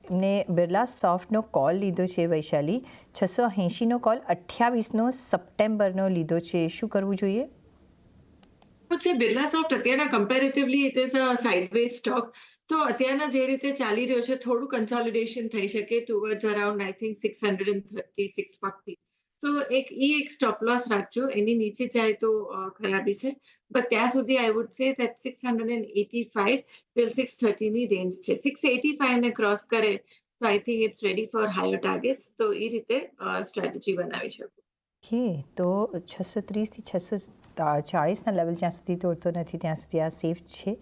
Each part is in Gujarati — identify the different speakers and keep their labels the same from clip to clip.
Speaker 1: એમને બિરલા સોફ્ટનો કોલ લીધો છે વૈશાલી, 680નો કોલ 28 સપ્ટેમ્બરનો લીધો છે, શું કરવું જોઈએ?
Speaker 2: બિરલા સોફ્ટ અત્યારના comparatively it is a sideways stock. તો અત્યારના જે રીતે ચાલી રહ્યો છે થોડું કન્સોલિડેશન થઈ શકે ટુવર્ડ્સ અરાઉન્ડ આઈ થિંક 630 640. સો એક સ્ટોપ લોસ રાખજો, એની નીચે જાય તો ખરાબી છે. બટ ત્યાં સુધી I would say that 685 till 630 ની રેન્જ છે. 685 ને ક્રોસ કરે તો I think it's ready for higher targets. તો એ રીતે સ્ટ્રેટેજી બનાવી શકો.
Speaker 1: ઓકે, તો 630થી 640ના લેવલ જ્યાં સુધી તોડતો નથી ત્યાં સુધી આ સેફ છે.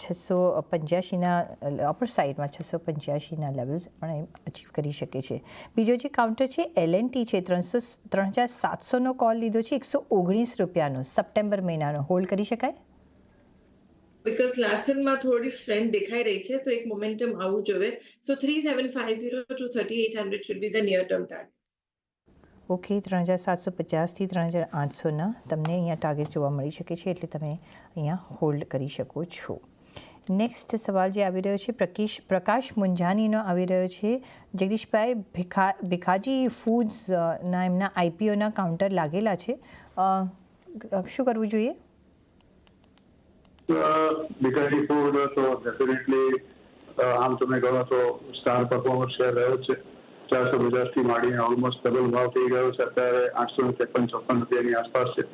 Speaker 1: 685ના અપર સાઇડમાં 685ના લેવલ્સ પણ અચીવ કરી શકે છે. બીજો જે કાઉન્ટર છે L&T છે, 3700નો કોલ લીધો છે, 119 રૂપિયાનો, સપ્ટેમ્બર મહિનાનો, હોલ્ડ કરી શકાય?
Speaker 2: બિકોઝ લાર્સનમાં થોડી સ્ટ્રેન્થ દેખાઈ રહી છે તો એક મોમેન્ટમ આવવું જોઈએ. So 3750 to 3800 should be the near term target.
Speaker 1: Okay, 3750થી 3800ના તમને અહીંયા ટાર્ગેટ જોવા મળી શકે છે, એટલે તમે અહીંયા હોલ્ડ કરી શકો છો. નેક્સ્ટ સવાલ જે આવી રહ્યો છે પ્રકાશ મુંજાનીનો આવી રહ્યો છે. જગદીશભાઈ, ભીખાજી ફૂડ્સના એમના IPOના કાઉન્ટર લાગેલા છે, શું કરવું જોઈએ?
Speaker 3: ભીખાજી ફૂડ તો ડેફિનેટલી આમ તમે કહો તો સ્ટાર પરફોર્મર શેર રહ્યો છે. 450થી માંડીને ઓલમોસ્ટ ડબલ ભાવ થઈ ગયો છે. અત્યારે 853-56 રૂપિયાની આસપાસ છે.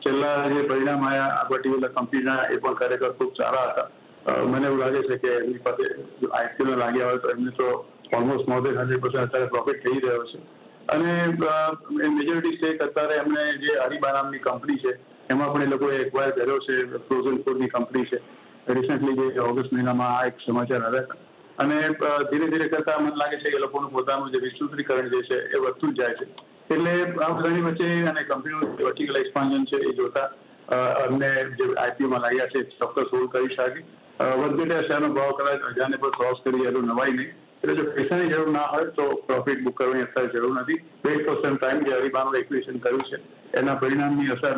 Speaker 3: છેલ્લા જે પરિણામ આવ્યા આ પર્ટિક્યુલર કંપનીના એ પણ ખરેખર ખૂબ સારા હતા. મને એવું લાગે છે કે એમની પાસે IPO લાગ્યા હોય તો એમને તો ઓલમોસ્ટ મોર દેન 100% અત્યારે પ્રોફિટ થઈ રહ્યો છે. અને મેજોરિટી સ્ટેક અત્યારે એમને જે અરીબા નામની કંપની છે એમાં પણ એ લોકોએ એક્વાયર કર્યો છે. ફ્રોઝન ફૂડની કંપની છે. રિસેન્ટલી જે ઓગસ્ટ મહિનામાં આ એક સમાચાર આવ્યા હતા. અને ધીરે ધીરે કરતા મને લાગે છે કે એ લોકોનું પોતાનું જે વિસ્તૃતીકરણ જે છે એ વધતું જ જાય છે. એટલે આ બધાની વચ્ચે અને કંપનીનું વર્ટિકલ એક્સપાન્શન છે એ જોતા અમને જે IPOમાં લાગ્યા છે ચોક્કસ હોલ્ડ કરી શકે. વધઘટ શેરનો ભાવ કદાચ 1000ને પર ક્રોસ કરી એટલું નવાઈ નહીં. એટલે જો પૈસાની જરૂર ના હોય તો પ્રોફિટ બુક કરવાની અત્યારે જરૂર નથી. Weight for some time. જે અરીબાનું એક્વિઝિશન કર્યું છે એના પરિણામની અસર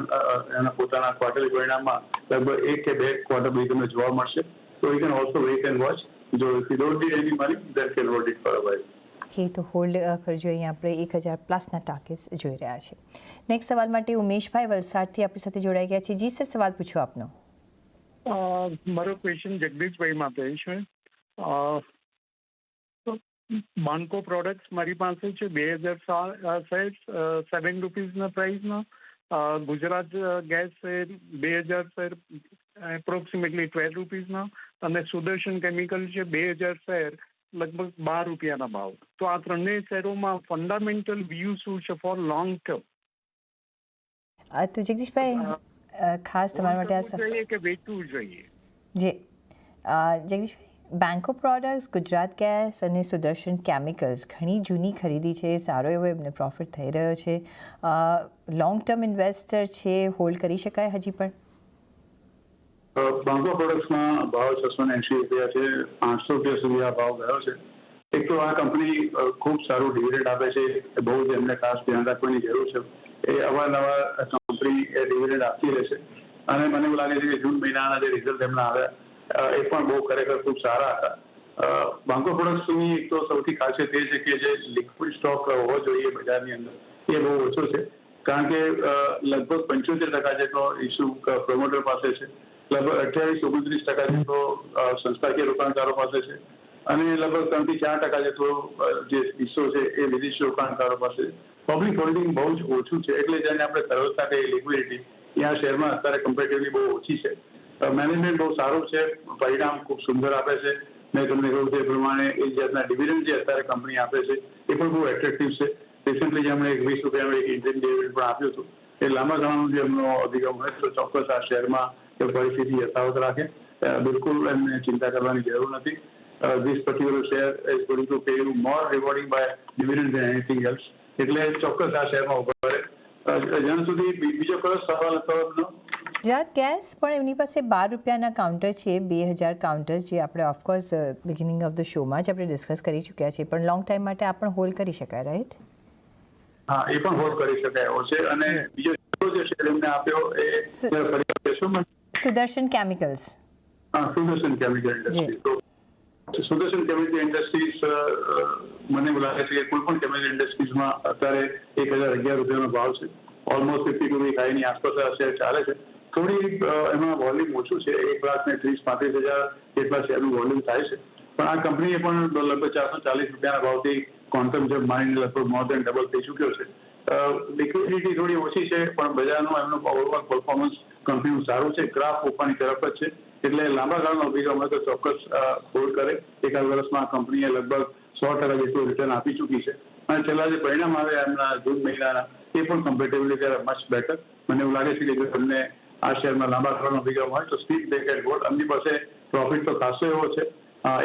Speaker 3: એના પોતાના ક્વાર્ટરલી પરિણામમાં લગભગ 1 કે 2 ક્વાર્ટર પછી તમને જોવા મળશે. તો you can also weight and watch. જો if you don't need any money, then can hold it for a while.
Speaker 1: Okay, તો હોલ્ડ કરજો. અહીંયા આપણે 1000+ ટાર્ગેટ્સ જોઈ રહ્યા છે. નેક્સ્ટ સવાલ માટે ઉમેશભાઈ વલસાડથી આપણી સાથે જોડાઈ ગયા છે. જી સર, સવાલ પૂછો આપનો.
Speaker 4: મારો ક્વેશ્ચન જગદીશભાઈ માટે છે. બાન્કો પ્રોડક્ટ્સ મારી પાસે છે 2000 શેર્સ 7 રૂપીઝના પ્રાઇસના. Gujarat gas share 2000 share approximately 12 રૂપીઝના. અને સુદર્શન કેમિકલ છે 2000 શેર લગભગ 12 રૂપિયાના ભાવ. તો આ ત્રણેય શેરોમાં ફંડામેન્ટલ વ્યૂ શું છે ફોર લોંગ ટર્મ?
Speaker 1: તો જગદીશભાઈ, ખાસ તમારા માટે આ
Speaker 4: જોઈએ કે વેચવું જોઈએ?
Speaker 1: જી જગદીશભાઈ, બેન્કો પ્રોડક્ટ્સ, ગુજરાત ગેસ અને સુદર્શન કેમિકલ્સ ઘણી જૂની ખરીદી છે, સારો એવો એમને પ્રોફિટ થઈ રહ્યો છે. લોંગ ટર્મ ઇન્વેસ્ટર છે, હોલ્ડ કરી શકાય હજી પણ?
Speaker 3: બાન્કો પ્રોડક્ટ્સમાં ભાવ 680 રૂપિયા છે. 800 રૂપિયા સુધી આ ભાવ ગયો છે. એક તો આ કંપની ખૂબ સારું ડિવિડન્ડ આપે છે. બહુ જ એમને ખાસ ધ્યાન રાખવાની જરૂર છે. એ અવારનવાર કંપની એ ડિવિડન્ડ આપતી રહેશે. અને મને એવું લાગે છે કે જૂન મહિનાના જે રિઝલ્ટ એમના આવ્યા એ પણ બહુ ખરેખર ખૂબ સારા હતા. બાન્કો પ્રોડક્ટ્સની એક તો સૌથી ખાસિયત એ છે કે જે લિક્વિડ સ્ટોક હોવો જોઈએ બજારની અંદર એ બહુ ઓછો છે. કારણ કે લગભગ 75% જેટલો ઇસ્યુ પ્રોમોટર પાસે છે. લગભગ 28-29% જેટલો સંસ્થાકીય રોકાણકારો પાસે છે. અને લગભગ 3-4% જેટલો જે હિસ્સો છે એ વિદેશી રોકાણકારો પાસે છે. પબ્લિક હોલ્ડિંગ બહુ જ ઓછું છે. એટલે જેને આપણે તરલતા કહીએ લિક્વિડિટી, એ આ શેરમાં અત્યારે કમ્પેરેટિવલી બહુ ઓછી છે. મેનેજમેન્ટ બહુ સારું છે. પરિણામ ખૂબ સુંદર આપે છે. મેં તમને કહ્યું તે પ્રમાણે એ જાતના ડિવિડન્ડ જે અત્યારે કંપની આપે છે એ પણ બહુ એટ્રેક્ટિવ છે. રિસેન્ટલી જેમણે 20 રૂપિયાનું એક ઇન્ડિયન ડિવિડન્ડ પણ આપ્યું હતું. એ લાંબા ગાળાનો જે એમનો અભિગમ હોય તો ચોક્કસ આ શેરમાં એ પરિસ્થિતિ યથાવત રાખે. બિલકુલ એમને ચિંતા કરવાની જરૂર નથી. This particular share is going to pay you more rewarding by dividend than anything else. એટલે ચોક્કસ આ શેરમાં ઉભા રહે. જ્યાં સુધી બીજો કયો સવાલ હતો એમનો?
Speaker 1: ગુજરાત ગેસ પણ એમની પાસે 12 રૂપિયાના કાઉન્ટર છે, 2000 કાઉન્ટર્સ, જે આપણે ઓફકોર્સ બિગિનિંગ ઓફ ધ શોમાં જ આપણે ડિસ્કસ કરી ચૂક્યા છીએ. પણ લોંગ ટાઈમ માટે આ પણ હોલ્ડ કરી શકાય, રાઈટ?
Speaker 3: હા, એ પણ હોલ્ડ કરી શકાય એવો છે. અને બીજો જે શેર એમને આપ્યો એ ફરી કહેશો મને?
Speaker 1: સુદર્શન કેમિકલ્સ.
Speaker 3: હા, સુદર્શન કેમિકલ ઇન્ડસ્ટ્રી. તો સુદર્શન કેમિકલ ઇન્ડસ્ટ્રીઝ મને એવું લાગે છે કે કોઈ પણ કેમિકલ ઇન્ડસ્ટ્રીઝમાં અત્યારે 1011 રૂપિયાનો ભાવ છે. ઓલમોસ્ટ 52 વીક હાઈની આસપાસ આ શેર ચાલે છે. થોડી એમાં વોલ્યુમ ઓછું છે, 1,30,35,000 જેટલા શેરનું વોલ્યુમ થાય છે. પણ આ કંપનીએ પણ લગભગ 440 રૂપિયાના ભાવથી ક્વોન્ટમ જમ્પ મારીને લગભગ મોર દેન ડબલ થઈ ચૂક્યો છે. લિક્વિડિટી થોડી ઓછી છે, પણ બજારનું એમનું ઓવરઓલ પરફોર્મન્સ કંપનીનું સારું છે. ગ્રાફ ઉપરની તરફ જ છે, એટલે લાંબા ગાળાનો અભિગમ હોય તો ચોક્કસ હોલ્ડ કરે. એકાદ વર્ષમાં કંપનીએ લગભગ 100% જેટલું રિટર્ન આપી ચૂકી છે. અને છેલ્લા જે પરિણામ આવ્યા એમના જૂન મહિનાના એ પણ કમ્પેરેટિવલી ત્યારે મચ બેટર. મને એવું લાગે છે કે જો તમને આ શેરમાં લાંબા ગાળાનો અભિગમ હોય તો સ્ટીક બેક એન્ડ હોલ્ડ. એમની પાસે પ્રોફિટ તો ખાસો એવો છે.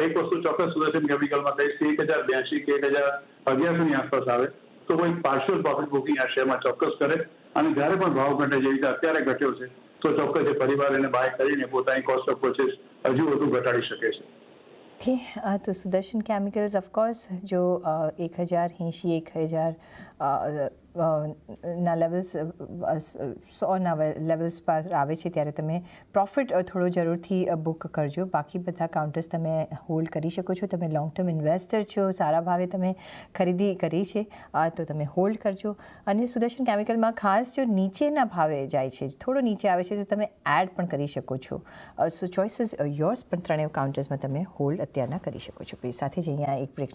Speaker 3: એક વસ્તુ ચોક્કસ સુદર્શન કેમિકલમાં કહીશ કે 1,082 કે 1,011ની આસપાસ આવે તો કોઈ પાર્શિયલ પ્રોફિટ બુકિંગ આ શેરમાં ચોક્કસ કરે. અને જ્યારે પણ ભાવ ઘટે, જેવી રીતે અત્યારે ઘટ્યો છે, તો ચોક્કસ એ પરિવાર એને બાય કરીને પોતાની કોસ્ટ ઓફ પરચેસ હજુ વધુ ઘટાડી શકે છે.
Speaker 1: ઓકે, તો સુદર્શન કેમિકલ્સ ઓફકોર્સ જો 1,080 ના લેવલ્સ 100ના લેવલ્સ પર આવે છે ત્યારે તમે પ્રોફિટ થોડો જરૂરથી બુક કરજો. બાકી બધા કાઉન્ટર્સ તમે હોલ્ડ કરી શકો છો. તમે લોંગ ટર્મ ઇન્વેસ્ટર છો, સારા ભાવે તમે ખરીદી કરી છે તો તમે હોલ્ડ કરજો. અને સુદર્શન કેમિકલમાં ખાસ જો નીચેના ભાવે જાય છે, થોડો નીચે આવે છે, તો તમે એડ પણ કરી શકો છો. સો ચોઇસ ઇઝ યોર્સ, પણ ત્રણેય કાઉન્ટર્સમાં તમે હોલ્ડ અત્યારના કરી શકો છો. સાથે જ અહીંયા એક બ્રેક